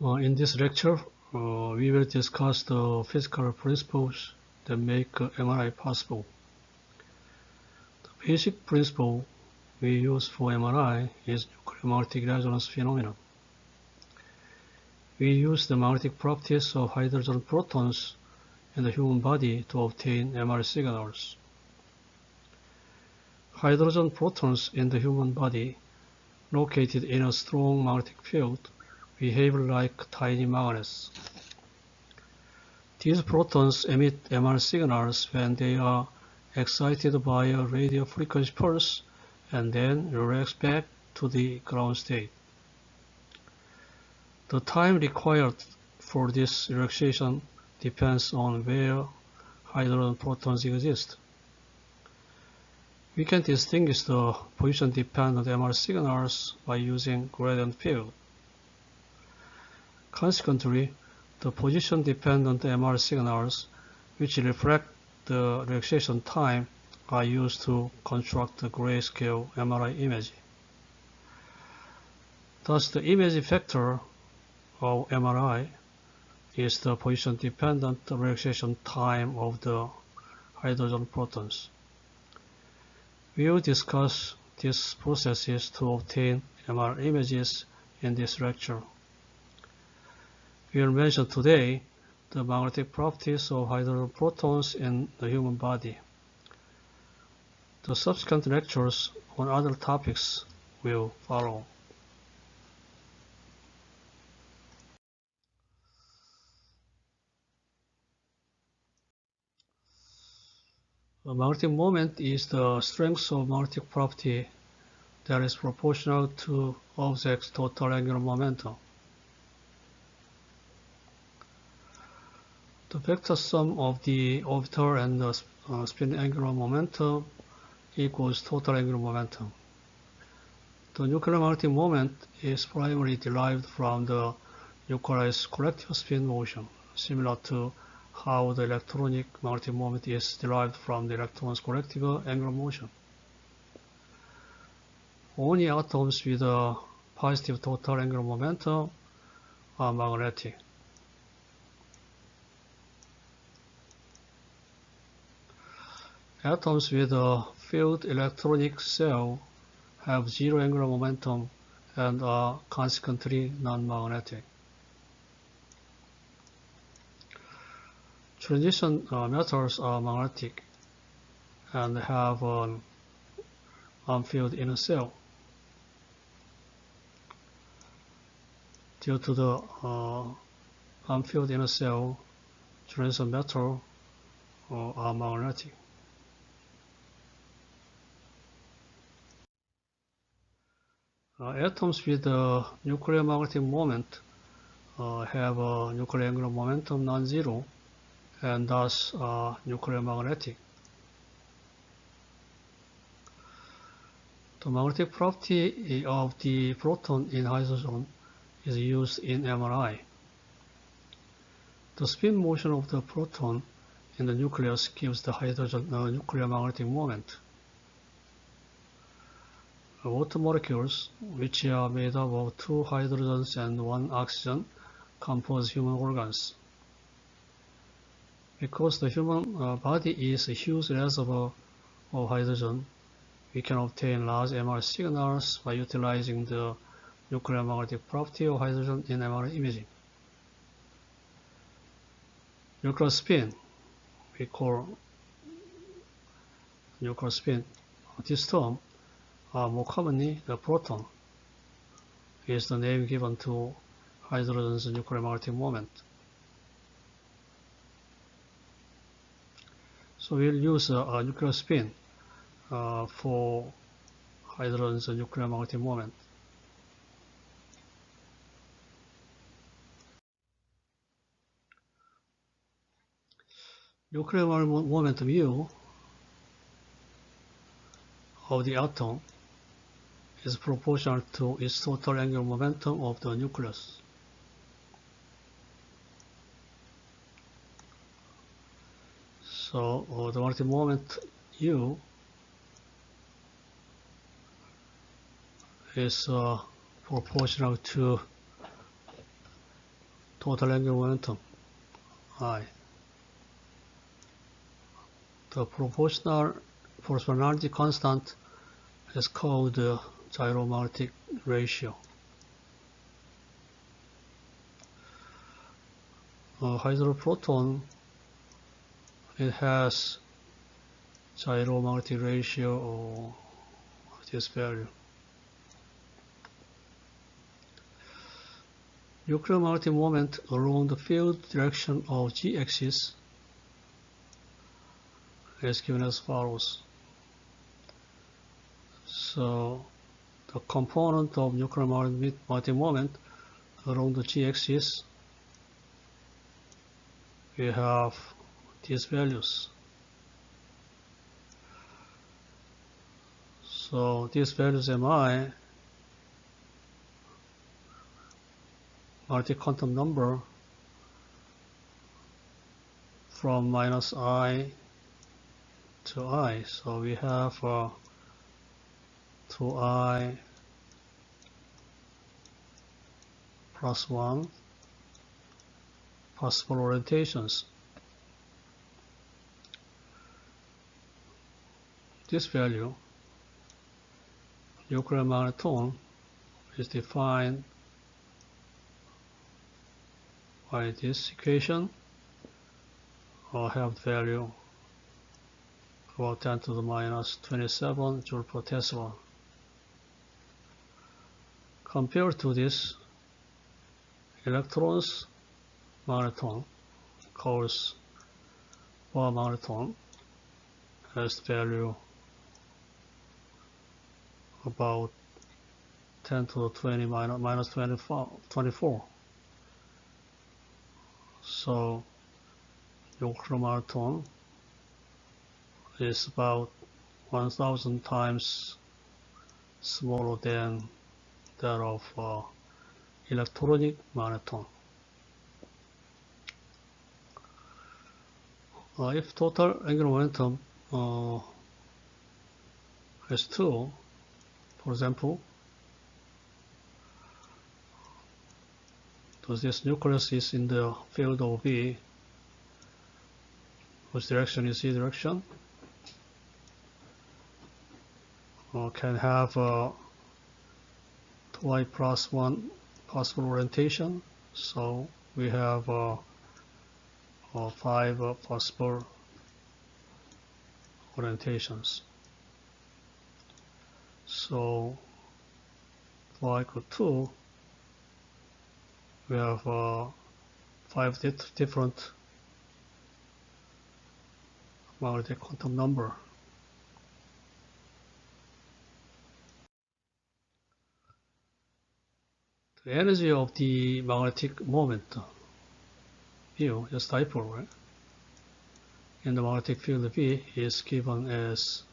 In this lecture, we will discuss the physical principles that make MRI possible. The basic principle we use for MRI is nuclear magnetic resonance phenomenon. We use the magnetic properties of hydrogen protons in the human body to obtain MRI signals. Hydrogen protons in the human body, located in a strong magnetic field, behave like tiny magnets. These protons emit MR signals when they are excited by a radio frequency pulse and then relax back to the ground state. The time required for this relaxation depends on where hydrogen protons exist. We can distinguish the position-dependent MR signals by using gradient field. Consequently, the position-dependent MR signals, which reflect the relaxation time, are used to construct the grayscale MRI image. Thus, the image factor of MRI is the position-dependent relaxation time of the hydrogen protons. We will discuss these processes to obtain MR images in this lecture. We will mention today the magnetic properties of hydrogen protons in the human body. The subsequent lectures on other topics will follow. A magnetic moment is the strength of magnetic property that is proportional to object's total angular momentum. The vector sum of the orbital and the spin angular momentum equals total angular momentum. The nuclear magnetic moment is primarily derived from the nucleus collective spin motion, similar to how the electronic magnetic moment is derived from the electron's collective angular motion. Only atoms with a positive total angular momentum are magnetic. Atoms with a filled electronic cell have zero angular momentum and are consequently non-magnetic. Transition metals are magnetic and have an unfilled inner cell. Due to the unfilled inner cell, transition metals are magnetic. Atoms with a nuclear magnetic moment have a nuclear angular momentum non-zero and thus are nuclear magnetic. The magnetic property of the proton in hydrogen is used in MRI. The spin motion of the proton in the nucleus gives the hydrogen a nuclear magnetic moment. Water molecules, which are made up of 2 hydrogens and 1 oxygen, compose human organs. Because the human body is a huge reservoir of hydrogen, we can obtain large MR signals by utilizing the nuclear magnetic property of hydrogen in MR imaging. Nuclear spin, we call nuclear spin. This term, more commonly the proton, is the name given to hydrogen's nuclear magnetic moment. So we'll use a nuclear spin for hydrogen's nuclear magnetic moment. Nuclear momentum U of the atom is proportional to its total angular momentum of the nucleus. So the magnetic moment U is proportional to total angular momentum I. The proportionality constant is called the gyromagnetic ratio. A hydroproton, it has gyromagnetic ratio of this value. Nuclear magnetic moment along the field direction of g-axis is given as follows. So the component of nuclear magnetic moment along the g-axis, we have these values. So these values MI, magnetic quantum number from minus I to I. So we have 2I plus 1 possible orientations. This value, nuclear magneton, is defined by this equation, or have value about 10 to the minus 27 joule per Tesla. Compared to this, electrons magneton, course Bohr magneton, has value about 10 to the 20 minus 24. So nuclear magneton is about 1,000 times smaller than that of electronic magneton. If total angular momentum is 2, for example, so this nucleus is in the field of V, whose direction is Z direction, can have 2I plus 1 possible orientation. So we have 5 possible orientations. So y equal 2, we have 5 different magnetic quantum number. The energy of the magnetic moment, mu, is dipole, right? And the magnetic field V is given as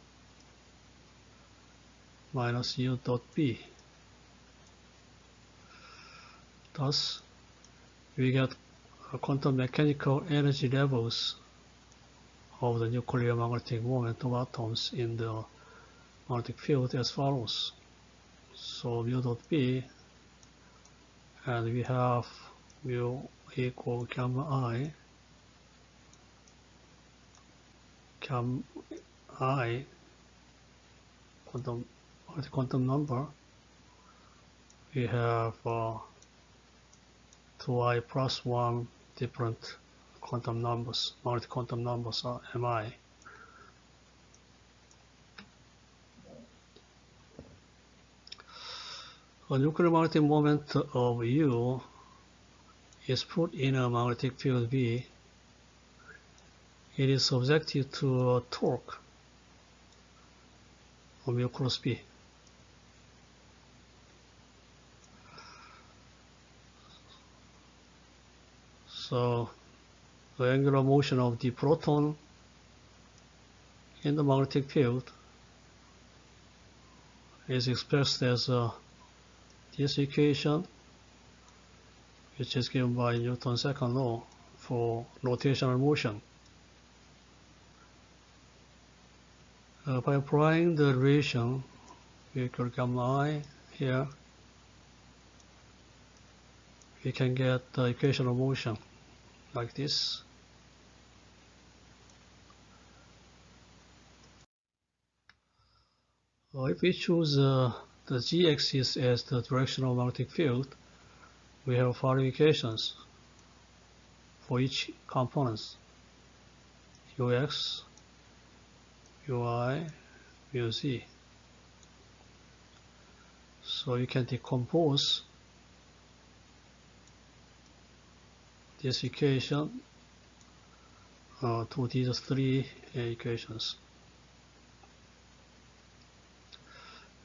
minus U dot B. Thus, we get quantum mechanical energy levels of the nuclear magnetic moment of atoms in the magnetic field as follows. So mu dot B, and we have mu equal gamma I quantum number. We have 2I plus 1 different quantum numbers, magnetic quantum numbers are MI. A nuclear magnetic moment of U is put in a magnetic field V. It is subjected to a torque of mu cross B. So the angular motion of the proton in the magnetic field is expressed as this equation, which is given by Newton's second law for rotational motion. By applying the relation equal gamma I here, we can get the equation of motion like this. If we choose the z-axis as the direction of magnetic field, we have following equations for each components: ux, ui, uz. So you can decompose this equation to these three equations.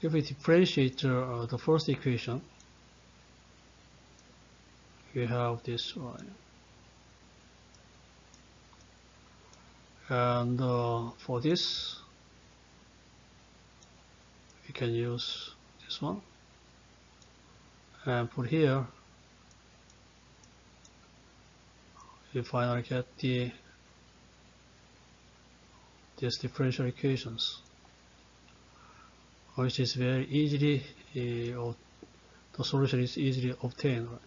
If we differentiate the first equation, we have this one. And for this, we can use this one. And put here, we finally get these differential equations, which is very easily, the solution is easily obtained, right?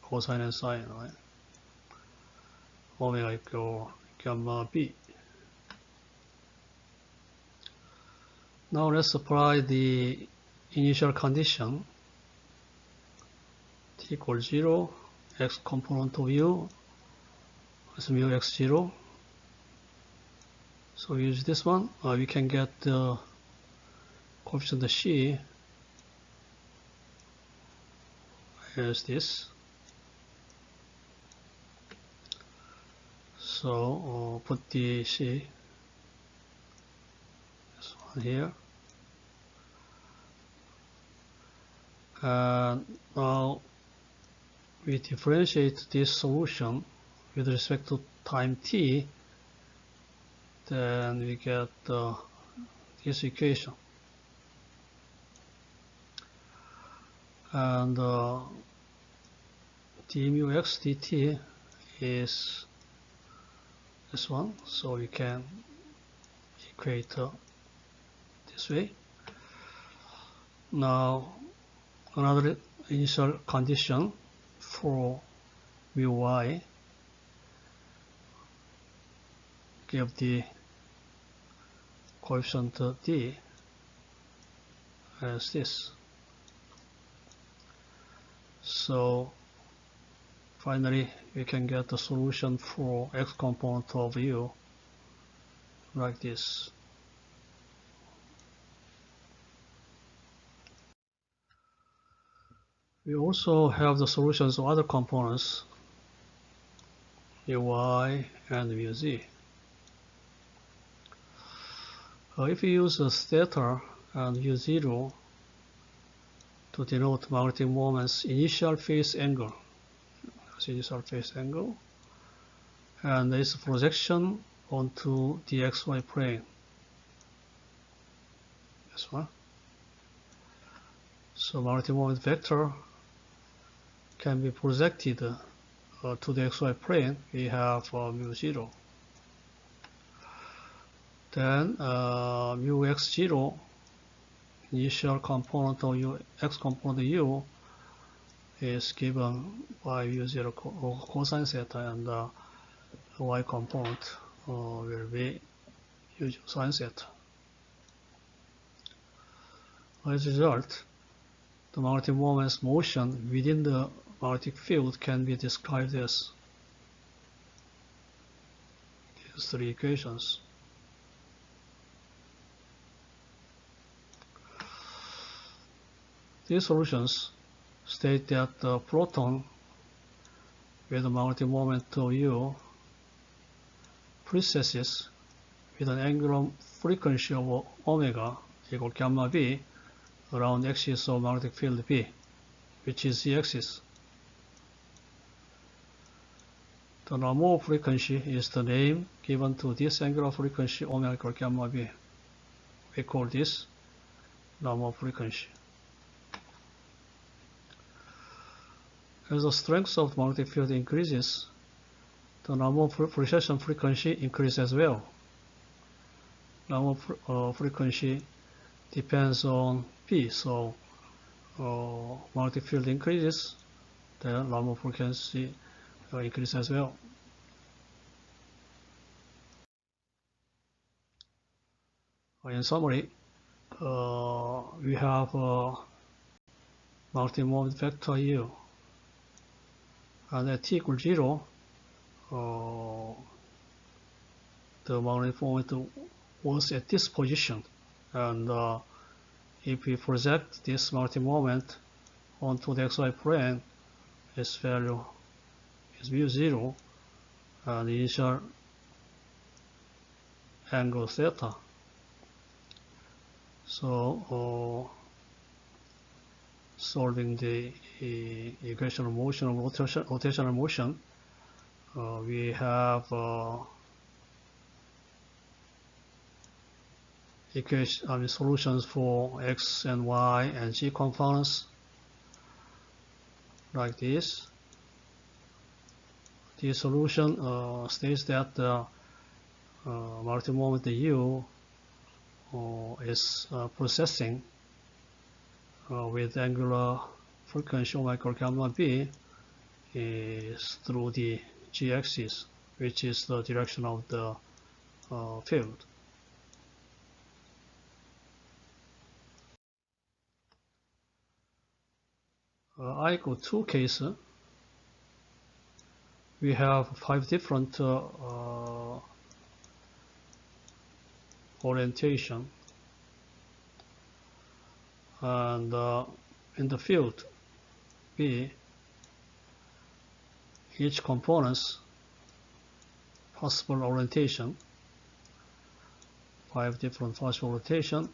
Cosine and sine, right? Omega equal gamma b. Now let's apply the initial condition. T equals 0, x component of u is mu x0. So we use this one. We can get the coefficient c as this. So put the c, this one here. And now we differentiate this solution with respect to time t, then we get this equation. And d mu x dt is this one, so we can equate this way. Now another initial condition for mu y, give the coefficient d as this. So finally we can get the solution for x component of u like this. We also have the solutions of other components, uy and uz. If we use theta and u0 to denote magnetic moment's initial phase angle, and its projection onto the xy plane, this one. So magnetic moment vector can be projected to the xy plane. We have mu0. Then mu x0, initial component of u, x component of u, is given by u0 cosine theta, and y component will be u0 sine theta. As a result, the magnetic moment's motion within the magnetic field can be described as these three equations. These solutions state that the proton with a magnetic moment of u precesses with an angular frequency of omega equal gamma b around the axis of magnetic field B, which is the axis. The normal frequency is the name given to this angular frequency omega equal gamma b. We call this normal frequency. As the strength of the magnetic field increases, the normal precession frequency increases as well. Normal frequency depends on P, so magnetic field increases, the normal frequency increase as well. In summary, we have a multi-moment vector U, and at t equals 0, the magnetic moment was at this position, and if we project this multi-moment onto the xy plane, its value is mu0, and the initial angle theta. So solving the equation of motion of rotational motion, we have solutions for x and y and z components like this. The solution states that the multi-moment U is processing with angular frequency omega gamma b is through the g-axis, which is the direction of the field. I equal 2 case, we have 5 different orientation, and in the field B, each component's possible orientation, 5 different possible orientation,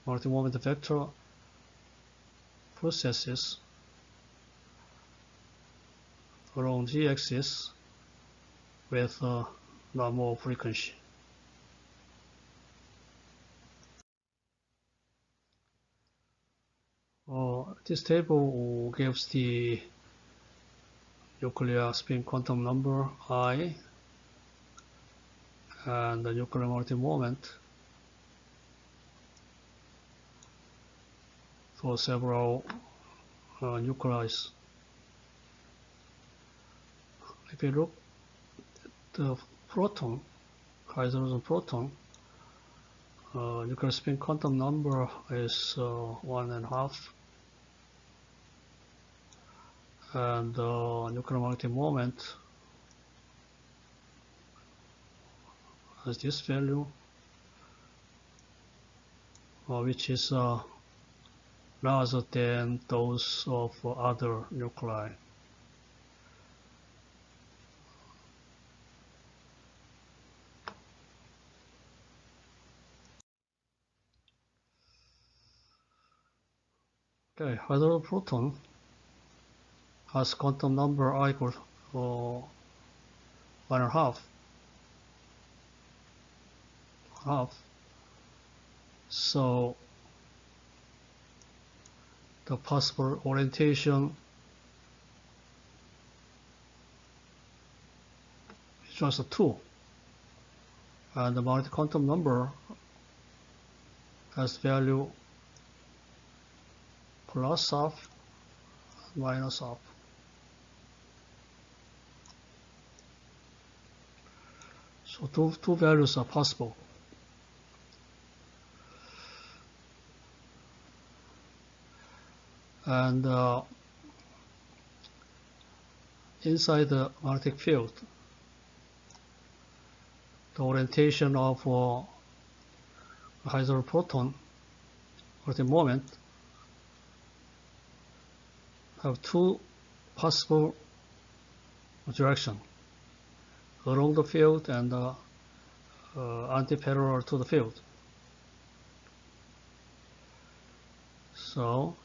multi-moment vector processes along z-axis with normal frequency. This table gives the nuclear spin quantum number I and the nuclear multi-moment for several nuclei. If you look at the proton, hydrogen proton, nuclear spin quantum number is 1.5, and nuclear multi-moment has this value, which is larger than those of other nuclei. Okay, hydrogen proton has quantum number I equals 1.5. So the possible orientation is just 2, and the magnetic quantum number has value plus half, minus half. So two values are possible. And inside the magnetic field, the orientation of hydrogen proton or the moment have 2 possible directions along the field and anti-parallel to the field. So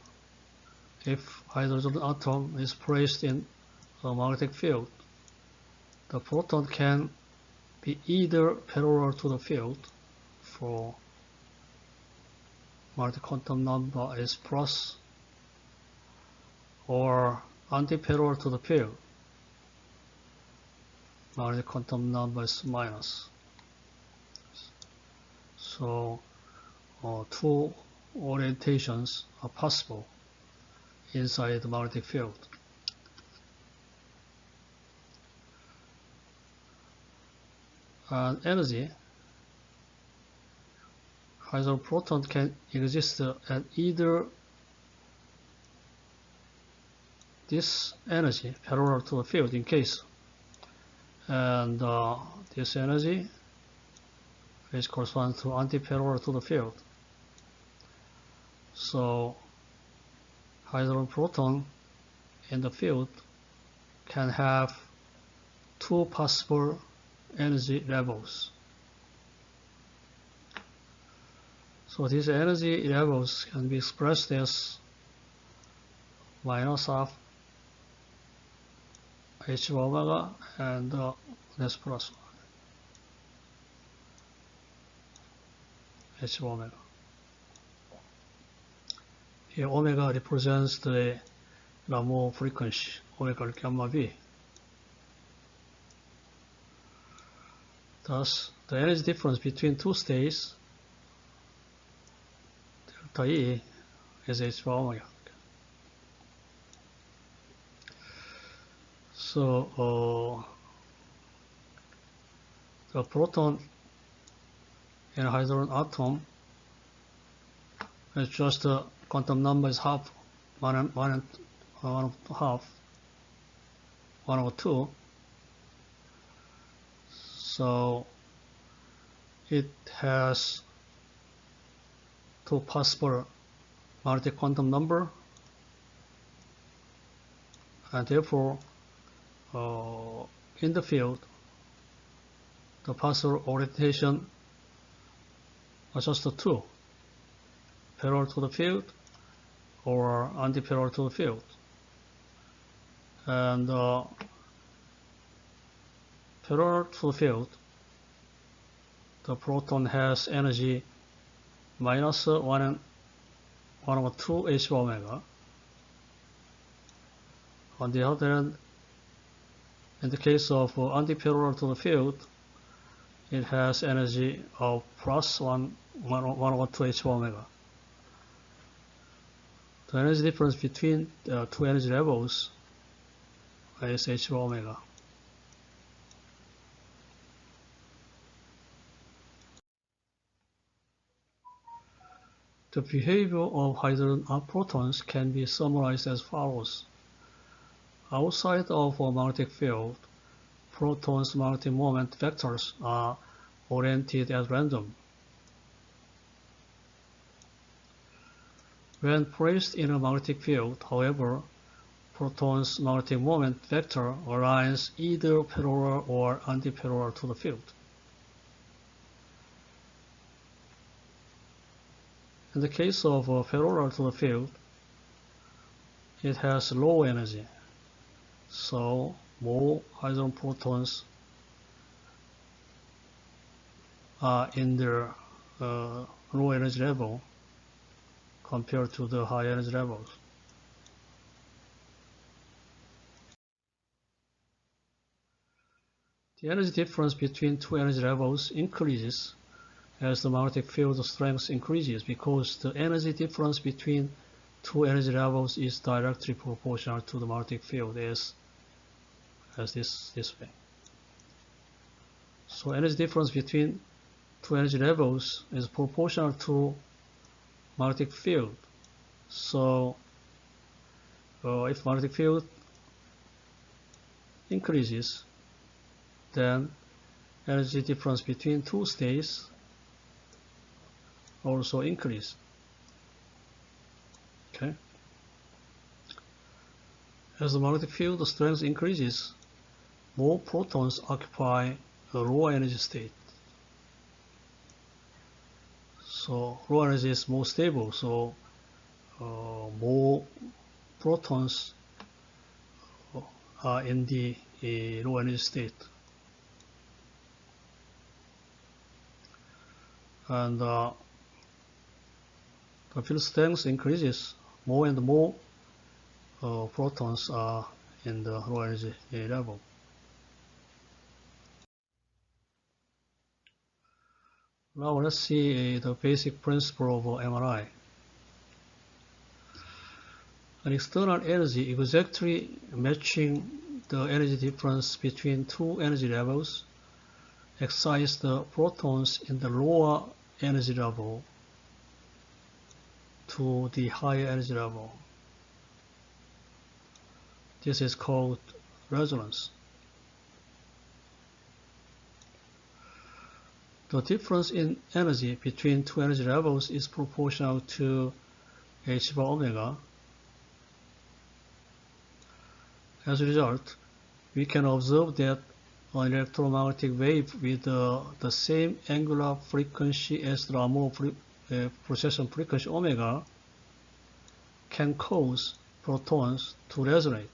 if hydrogen atom is placed in a magnetic field, the proton can be either parallel to the field, for magnetic quantum number is plus, or anti-parallel to the field, magnetic quantum number is minus. So 2 orientations are possible inside the magnetic field. And energy, hydrogen proton can exist at either this energy parallel to the field in case, and this energy which corresponds to anti-parallel to the field. So hydrogen proton in the field can have two possible energy levels. So these energy levels can be expressed as minus half h omega and less plus h omega. Here omega represents the Rameau frequency, omega gamma b. Thus, the energy difference between two states, delta E, is h bar omega. So the proton in a hydrogen atom is just the quantum number is half, one over two. So it has two possible magnetic quantum number, and therefore in the field the possible orientation are just the two, parallel to the field or anti-parallel to the field. And parallel to the field, the proton has energy minus 1 over 2 h omega. On the other hand, in the case of anti-parallel to the field, it has energy of plus 1 over 2 h omega. The energy difference between the two energy levels is h omega. The behavior of hydrogen protons can be summarized as follows. Outside of a magnetic field, protons' magnetic moment vectors are oriented at random. When placed in a magnetic field, however, protons' magnetic moment vector aligns either parallel or anti-parallel to the field. In the case of parallel to the field, it has low energy, so more hydrogen protons are in their low energy level compared to the high energy levels. The energy difference between two energy levels increases as the magnetic field strength increases, because the energy difference between two energy levels is directly proportional to the magnetic field as this way. So energy difference between two energy levels is proportional to magnetic field. So if magnetic field increases, then energy difference between two states also increase. Okay. As the magnetic field strength increases, more protons occupy a lower energy state. So low energy is more stable, so more protons are in the low energy state. And the field strength increases, more and more protons are in the low energy level. Now let's see the basic principle of MRI. an external energy exactly matching the energy difference between two energy levels excites the protons in the lower energy level to the higher energy level. This is called resonance. The difference in energy between two energy levels is proportional to h bar omega. As a result, we can observe that an electromagnetic wave with the same angular frequency as the Raman precession frequency omega can cause protons to resonate.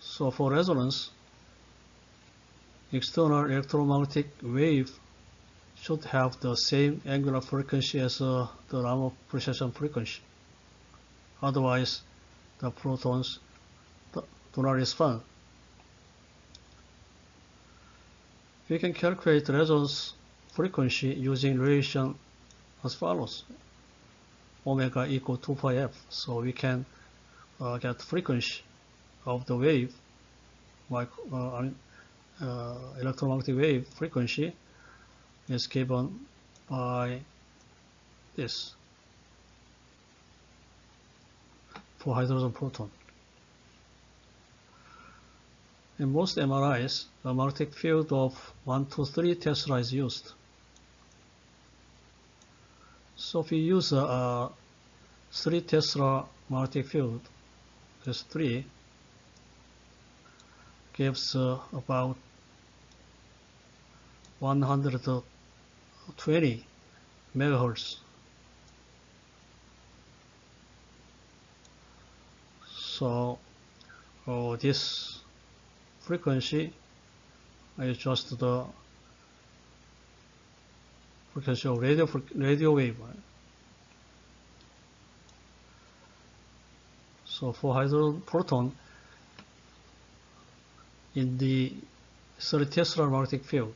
So for resonance, external electromagnetic wave should have the same angular frequency as the Raman precession frequency. Otherwise, the protons do not respond. We can calculate the resonance frequency using relation as follows: omega equal to 2 pi f. So we can get frequency of the wave, like electromagnetic wave frequency is given by this for hydrogen proton. In most MRIs, a magnetic field of 1 to 3 Tesla is used. So if we use a 3 Tesla magnetic field, this 3 gives about 120 megahertz. So this frequency is just the frequency of radio wave. So for hydrogen proton in the 30 Tesla magnetic field,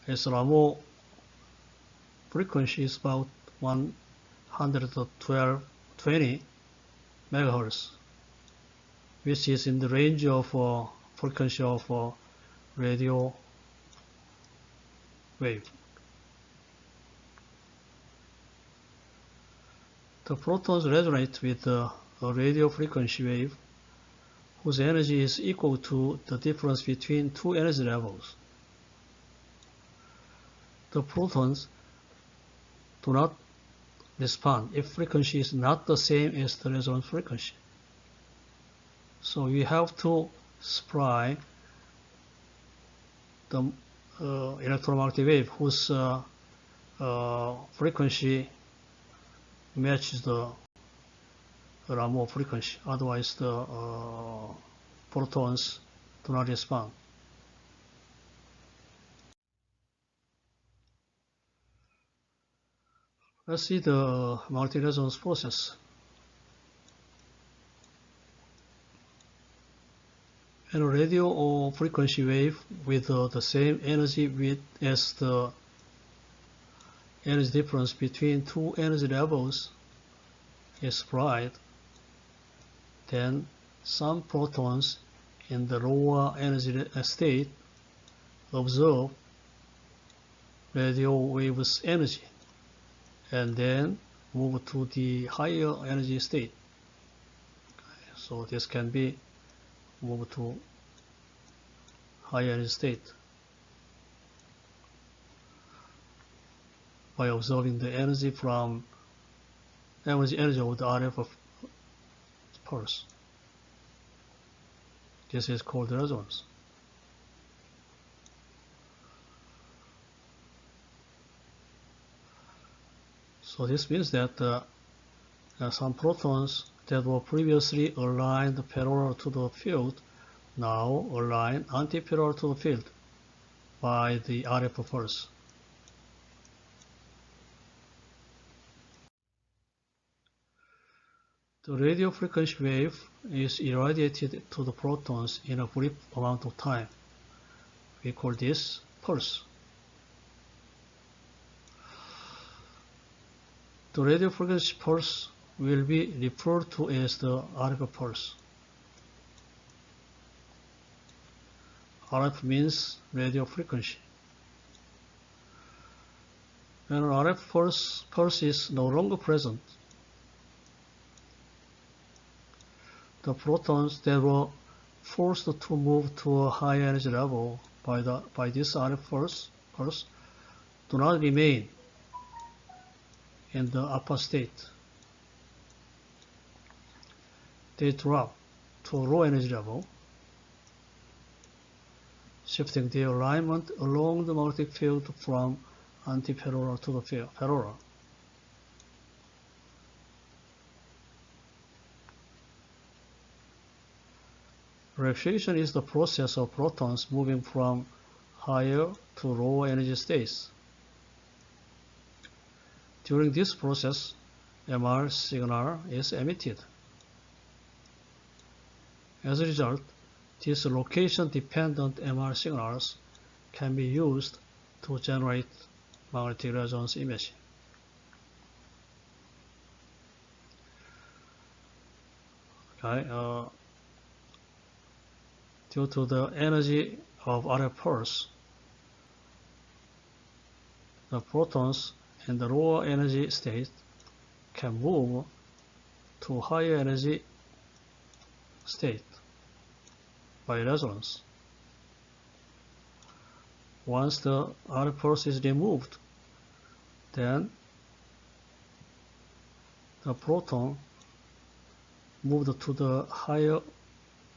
its Raman frequency is about 120 megahertz, which is in the range of frequency of radio wave. The protons resonate with a radio frequency wave whose energy is equal to the difference between two energy levels. The protons do not respond if frequency is not the same as the resonance frequency. So we have to supply the electromagnetic wave whose frequency matches the Raman frequency. Otherwise, the protons do not respond. Let's see the magnetic resonance process. And a radio or frequency wave with the same energy width as the energy difference between two energy levels is supplied, then some protons in the lower energy state absorb radio wave's energy and then move to the higher energy state. So this can be moved to higher energy state by observing the energy from energy of the RF pulse. This is called resonance. So this means that some protons that were previously aligned parallel to the field now align anti-parallel to the field by the RF pulse. The radio frequency wave is irradiated to the protons in a brief amount of time. We call this pulse. The radio frequency pulse will be referred to as the RF pulse. RF means radio frequency. When an RF pulse is no longer present, the protons that were forced to move to a high energy level by this RF pulse do not remain in the alpha state. They drop to a low energy level, shifting their alignment along the magnetic field from antiparallel to the parallel. Relaxation is the process of protons moving from higher to lower energy states. During this process, MR signal is emitted. As a result, these location-dependent MR signals can be used to generate magnetic resonance imaging. Okay, due to the energy of RF pulse, the protons in the lower energy state can move to higher energy state by resonance. Once the RF pulse is removed, then the proton moved to the higher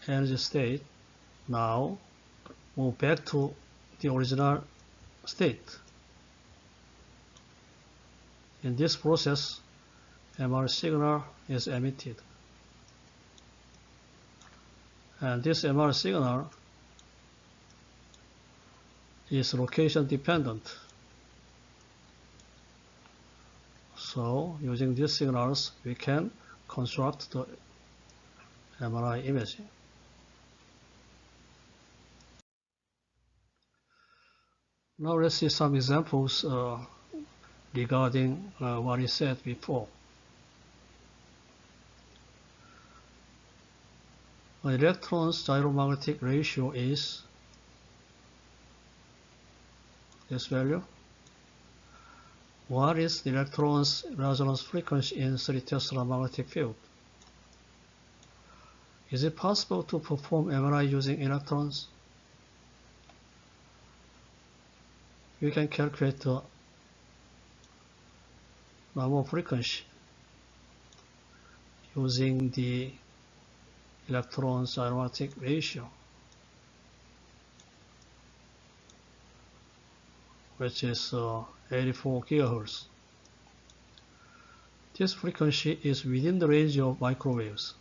energy state now move back to the original state. In this process, MR signal is emitted. And this MR signal is location dependent. So, using these signals, we can construct the MRI imaging. Now let's see some examples regarding what is said before. An electron's gyromagnetic ratio is this value. What is the electron's resonance frequency in 3 Tesla magnetic field? Is it possible to perform MRI using electrons? We can calculate the normal frequency using the electron's gyromagnetic ratio, which is 84 gigahertz. This frequency is within the range of microwaves.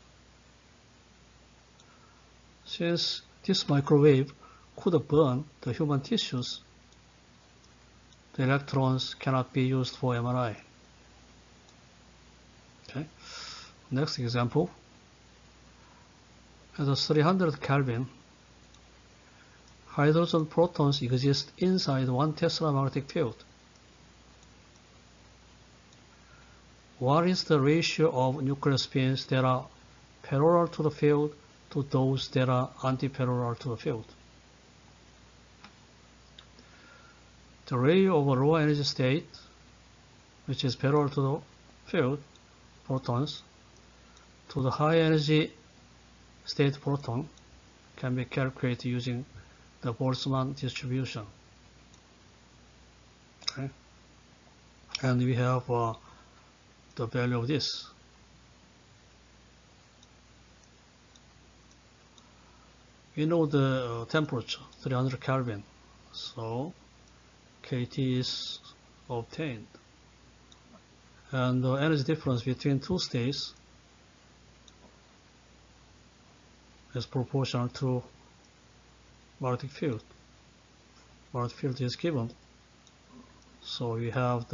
Since this microwave could burn the human tissues, the electrons cannot be used for MRI. Okay. Next example. At 300 Kelvin, hydrogen protons exist inside 1 Tesla magnetic field. What is the ratio of nuclear spins that are parallel to the field to those that are anti-parallel to the field? The ratio of a low energy state, which is parallel to the field, protons, to the high energy state proton can be calculated using the Boltzmann distribution. Okay. And we have the value of this. We know the temperature, 300 Kelvin, so KT is obtained. And the energy difference between two states is proportional to magnetic field. Magnetic field is given, so we have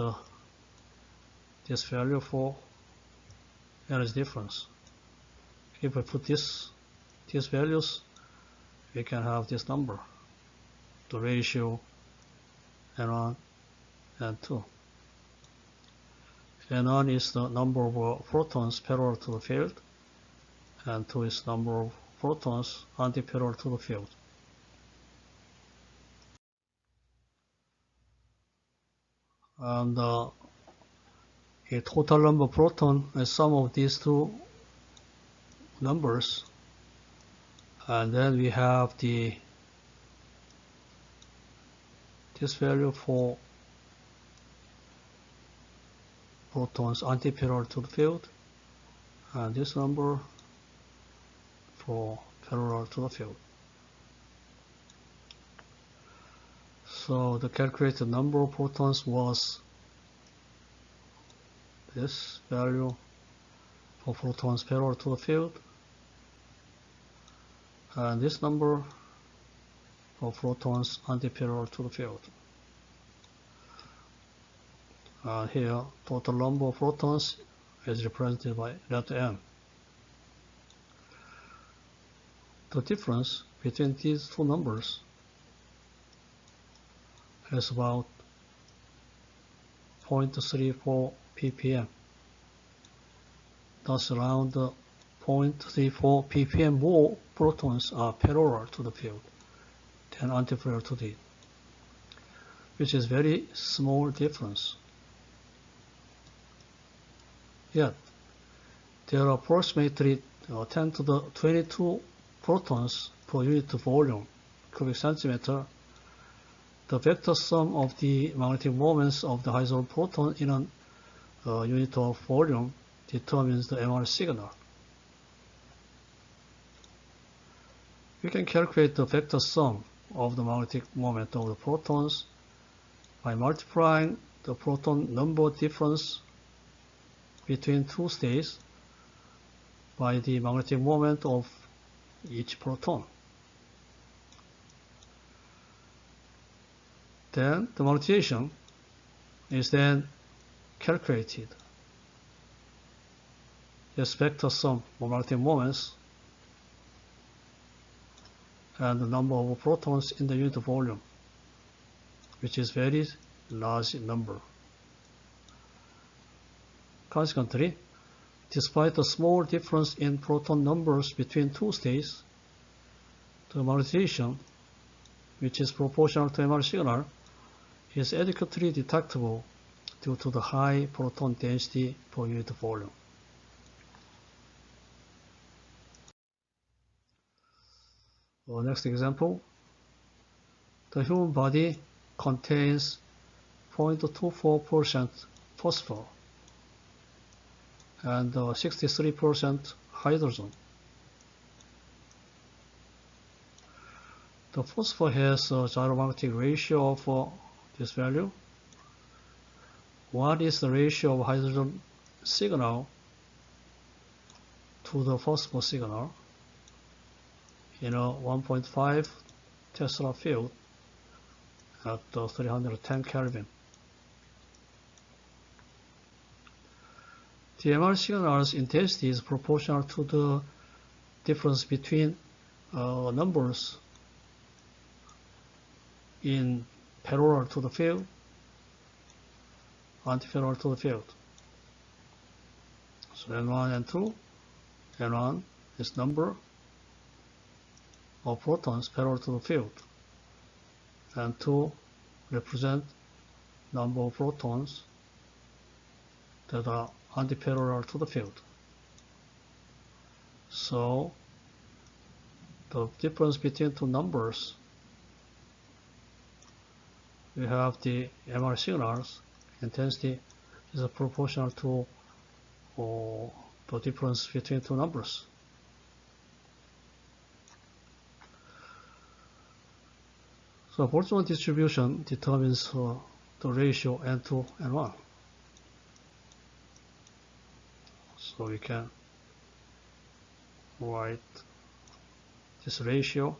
this value for energy difference. If we put these values, we can have this number, the ratio N1 and 2. N1 is the number of protons parallel to the field, and 2 is number of protons antiparallel to the field. And the total number of protons is sum of these two numbers. And then we have this value for protons antiparallel to the field, and this number for parallel to the field. So the calculated number of protons was this value for protons parallel to the field, and this number for protons antiparallel to the field. And here, total number of protons is represented by letter M. The difference between these two numbers is about 0.34 ppm. Thus, around 0.34 ppm more protons are parallel to the field than antiparallel to it, which is very small difference. Yet, there are approximately 10 to the 22 protons per unit volume, cubic centimeter. The vector sum of the magnetic moments of the hydrogen proton in a unit of volume determines the MR signal. We can calculate the vector sum of the magnetic moment of the protons by multiplying the proton number difference between two states by the magnetic moment of each proton. Then the magnetization is then calculated. This vector sum of magnetic moments and the number of protons in the unit volume, which is very large number. Consequently, despite the small difference in proton numbers between two states, the magnetization, which is proportional to MR signal, is adequately detectable due to the high proton density per unit volume. Next example, the human body contains 0.24% phosphor and 63% hydrogen. The phosphor has a gyromagnetic ratio of this value. What is the ratio of hydrogen signal to the phosphor signal in a 1.5 Tesla field at 310 Kelvin? The MR signal's intensity is proportional to the difference between numbers in parallel to the field, antiparallel to the field. So N1 and N2, N1 is number of protons parallel to the field, and 2 represent number of protons that are antiparallel to the field. So the difference between two numbers, we have the MR signals intensity is proportional to the difference between two numbers. So Boltzmann distribution determines the ratio N2 and N1. So we can write this ratio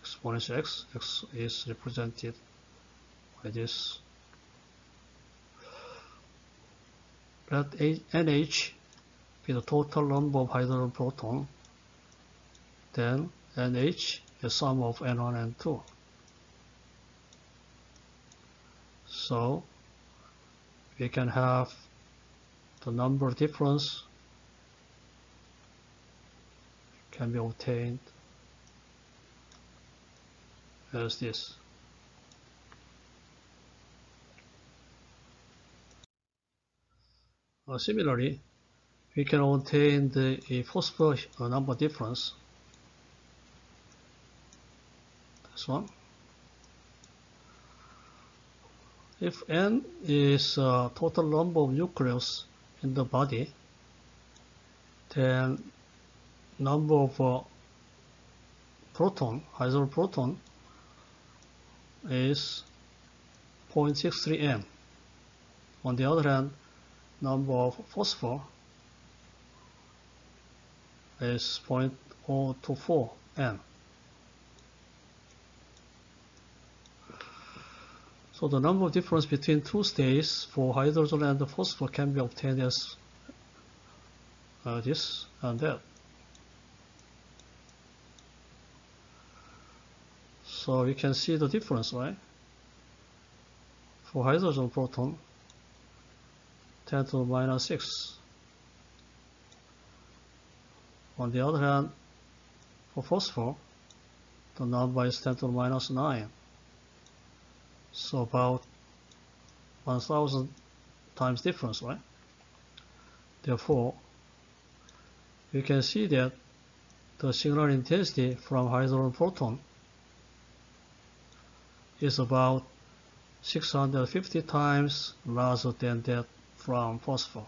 exponential x. X is represented by this. Let NH be the total number of hydrogen proton. Then NH is sum of N1 and N2. So we can have the number difference can be obtained as this. Similarly, we can obtain the phosphor number difference. This one. If n is total number of nucleus in the body, then number of proton, hydrogen proton, is 0.63 m. On the other hand, number of phosphor is 0.024 m. So the number of difference between two states for hydrogen and the phosphor can be obtained as this and that. So we can see the difference, right? For hydrogen proton, 10 to the minus 6. On the other hand, for phosphor, the number is 10 to the minus 9. So about 1000 times difference, right? Therefore, you can see that the signal intensity from hydrogen proton is about 650 times larger than that from phosphor.